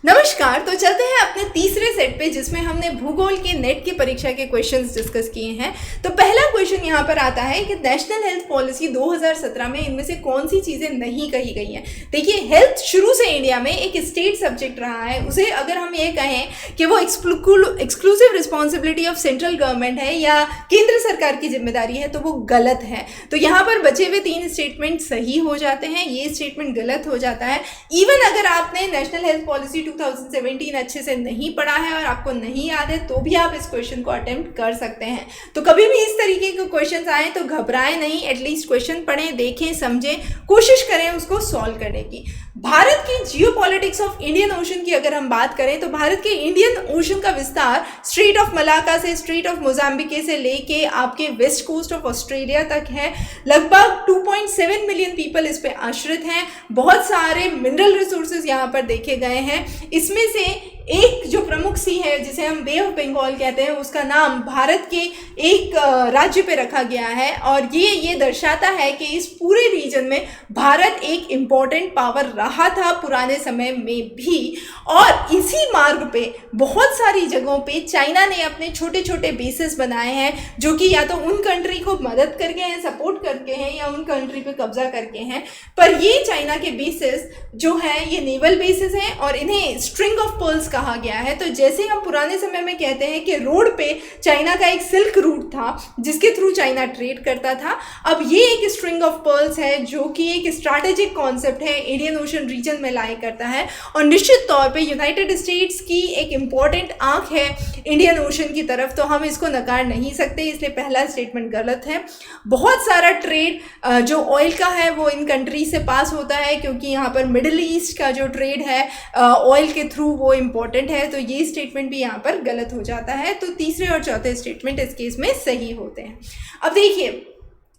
नमस्कार। तो चलते हैं अपने तीसरे सेट पे जिसमें हमने भूगोल के नेट की परीक्षा के क्वेश्चंस डिस्कस किए हैं। तो पहला क्वेश्चन यहाँ पर आता है कि नेशनल हेल्थ पॉलिसी 2017 में इनमें से कौन सी चीज़ें नहीं कही गई हैं। देखिए, हेल्थ शुरू से इंडिया में एक स्टेट सब्जेक्ट रहा है। उसे अगर हम ये कहें कि वो exclusive responsibility of central government है या केंद्र सरकार की जिम्मेदारी है तो वो गलत है। तो यहाँ पर बचे हुए 3 स्टेटमेंट सही हो जाते हैं, ये स्टेटमेंट गलत हो जाता है। इवन अगर आपने नेशनल हेल्थ पॉलिसी 2017 अच्छे से नहीं पढ़ा है और आपको नहीं याद है तो भी आप इस क्वेश्चन को अटेम्प्ट कर सकते हैं। तो कभी भी इस तरीके के क्वेश्चन आए तो घबराएं नहीं, एटलीस्ट क्वेश्चन पढ़ें, देखें, समझें, कोशिश करें उसको सॉल्व करने की। भारत की जियोपॉलिटिक्स ऑफ इंडियन ओशन की अगर हम बात करें तो भारत के इंडियन ओशन का विस्तार स्ट्रेट ऑफ मलाक्का से स्ट्रेट ऑफ मोजाम्बिक से लेके आपके वेस्ट कोस्ट ऑफ ऑस्ट्रेलिया तक है। लगभग 2.7 मिलियन पीपल इस पे आश्रित हैं। बहुत सारे मिनरल रिसोर्सेज यहाँ पर देखे गए हैं। इसमें से एक जो प्रमुख सी है जिसे हम बे ऑफ बंगाल कहते हैं, उसका नाम भारत के एक राज्य पे रखा गया है और ये दर्शाता है कि इस पूरे रीजन में भारत एक इम्पॉर्टेंट पावर रहा था पुराने समय में भी। और इसी मार्ग पे बहुत सारी जगहों पे चाइना ने अपने छोटे छोटे बेसेस बनाए हैं जो कि या तो उन कंट्री को मदद करके हैं, सपोर्ट करके हैं, या उन कंट्री पे कब्जा करके हैं। पर ये चाइना के बेसेस जो हैं ये नेवल बेसेस हैं और इन्हें स्ट्रिंग ऑफ पर्ल्स कहा गया है। तो जैसे हम पुराने समय में कहते हैं कि रोड पे चाइना का एक सिल्क रूट था जिसके थ्रू चाइना ट्रेड करता था, अब ये एक स्ट्रिंग ऑफ पर्ल्स है जो कि एक स्ट्रैटेजिक कॉन्सेप्ट है, इंडियन ओशन रीजन में लाई करता है। और निश्चित तौर पे यूनाइटेड स्टेट्स की एक इम्पॉर्टेंट आंख है इंडियन ओशन की तरफ, तो हम इसको नकार नहीं सकते, इसलिए पहला स्टेटमेंट गलत है। बहुत सारा ट्रेड जो ऑयल का है वो इन कंट्री से पास होता है क्योंकि यहाँ पर मिडिल ईस्ट का जो ट्रेड है ऑयल के थ्रू वो इम्पॉर्टेंट है, तो ये स्टेटमेंट भी यहाँ पर गलत हो जाता है। तो तीसरे और चौथे स्टेटमेंट इस केस में सही होते हैं। अब देखिए,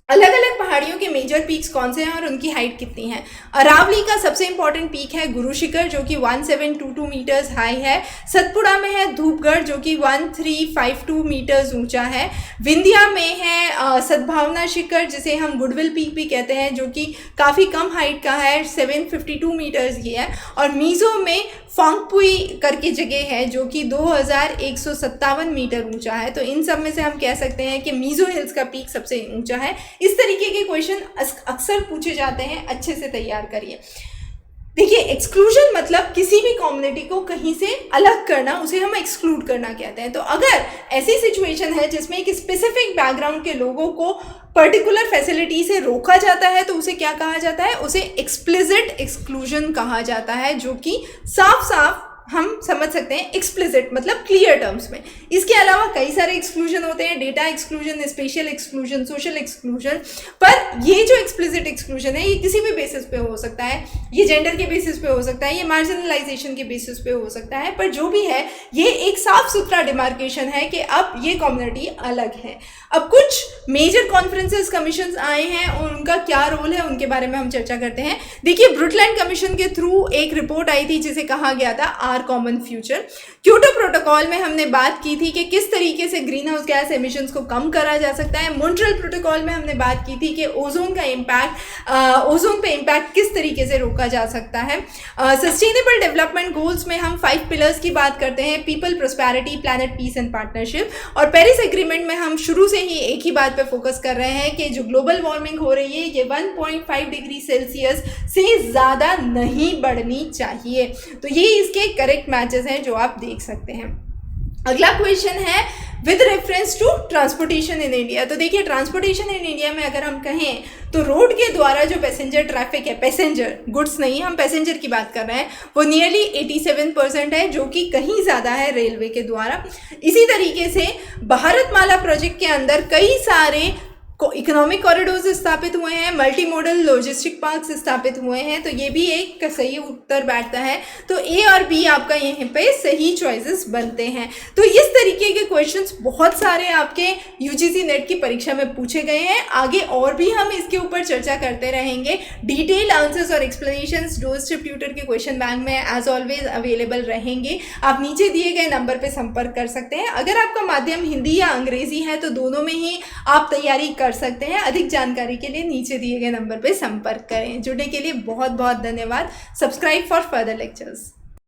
अलग अलग पहाड़ियों के मेजर पीक्स कौन से हैं और उनकी हाइट कितनी है। अरावली का सबसे इंपॉर्टेंट पीक है गुरु शिखर जो कि 1722 मीटर्स हाई है। सतपुड़ा में है धूपगढ़ जो कि 1352 मीटर्स ऊंचा है। विंध्या में है सद्भावना शिखर जिसे हम गुडविल पीक भी कहते हैं जो कि काफ़ी कम हाइट का है, 752 मीटर्स ये है। और मीज़ो में फोंगपुई करके जगह है जो कि 2157 मीटर ऊंचा है। तो इन सब में से हम कह सकते हैं कि मीज़ो हिल्स का पीक सबसे ऊंचा है। इस तरीके के क्वेश्चन अक्सर पूछे जाते हैं, अच्छे से तैयार करिए। देखिए, एक्सक्लूजन मतलब किसी भी कम्युनिटी को कहीं से अलग करना, उसे हम एक्सक्लूड करना कहते हैं। तो अगर ऐसी सिचुएशन है जिसमें एक स्पेसिफिक बैकग्राउंड के लोगों को पर्टिकुलर फैसिलिटी से रोका जाता है तो उसे क्या कहा जाता है, उसे एक्सप्लिसिट एक्सक्लूजन कहा जाता है, जो कि साफ साफ हम समझ सकते हैं एक्सप्लिसिट मतलब क्लियर टर्म्स में। इसके अलावा कई सारे एक्सक्लूजन होते हैं, data exclusion, special exclusion, social exclusion. पर ये जो एक्सप्लिसिट एक्सक्लूजन है ये किसी भी बेसिस पे हो सकता है, ये जेंडर के बेसिस पे हो सकता है, ये मार्जिनलाइजेशन के बेसिस पे हो सकता है, पर जो भी है ये एक साफ सुथरा डिमार्केशन है कि अब ये कम्युनिटी अलग है। अब कुछ मेजर कॉन्फ्रेंसेस कमीशन आए हैं और उनका क्या रोल है उनके बारे में हम चर्चा करते हैं। देखिए, ब्रुटलैंड कमीशन के थ्रू एक रिपोर्ट आई थी जिसे कहा गया था कॉमन फ्यूचर। क्योटो प्रोटोकॉल में हमने बात की थी कि किस तरीके से ग्रीन हाउस गैस एमिशंस को कम करा जा सकता है। मॉन्ट्रियल प्रोटोकॉल में हमने बात की थी कि ओजोन का इम्पैक्ट, ओजोन पे इम्पैक्ट किस तरीके से रोका जा सकता है। सस्टेनेबल डेवलपमेंट गोल्स में हम 5 पिलर्स की बात करते हैं, people, prosperity, planet, peace and partnership. और पेरिस एग्रीमेंट में हम शुरू से ही एक ही बात पे फोकस कर रहे हैं कि जो ग्लोबल वार्मिंग हो रही है ये 1.5 डिग्री सेल्सियस से ज़्यादा नहीं बढ़नी चाहिए। तो ये इसके करेक्ट मैचेस हैं जो आप देख सकते हैं। अगला क्वेश्चन है with reference to transportation in India. तो देखिए, ट्रांसपोर्टेशन इन इंडिया में अगर हम कहें तो रोड के द्वारा जो पैसेंजर ट्रैफिक है, पैसेंजर गुड्स नहीं, हम पैसेंजर की बात कर रहे हैं, वो नियरली 87% है जो कि कहीं ज़्यादा है रेलवे के द्वारा। इसी तरीके से भारतमाला प्रोजेक्ट के अंदर कई सारे इकोनॉमिक कॉरिडोर्स स्थापित हुए हैं, मल्टी मॉडल लॉजिस्टिक पार्क्स स्थापित हुए हैं, तो ये भी एक सही उत्तर बैठता है। तो ए और बी आपका यहीं पे सही चॉइसेस बनते हैं। तो इस तरीके के क्वेश्चंस बहुत सारे आपके यूजीसी नेट की परीक्षा में पूछे गए हैं। आगे और भी हम इसके ऊपर चर्चा करते रहेंगे। डिटेल आंसर्स और एक्सप्लेनेशंस डोरस्टेप ट्यूटर के क्वेश्चन बैंक में एज ऑलवेज अवेलेबल रहेंगे। आप नीचे दिए गए नंबर पर संपर्क कर सकते हैं। अगर आपका माध्यम हिंदी या अंग्रेजी है तो दोनों में ही आप तैयारी कर सकते हैं। अधिक जानकारी के लिए नीचे दिए गए नंबर पर संपर्क करें। जुड़ने के लिए बहुत बहुत धन्यवाद। Subscribe for further lectures.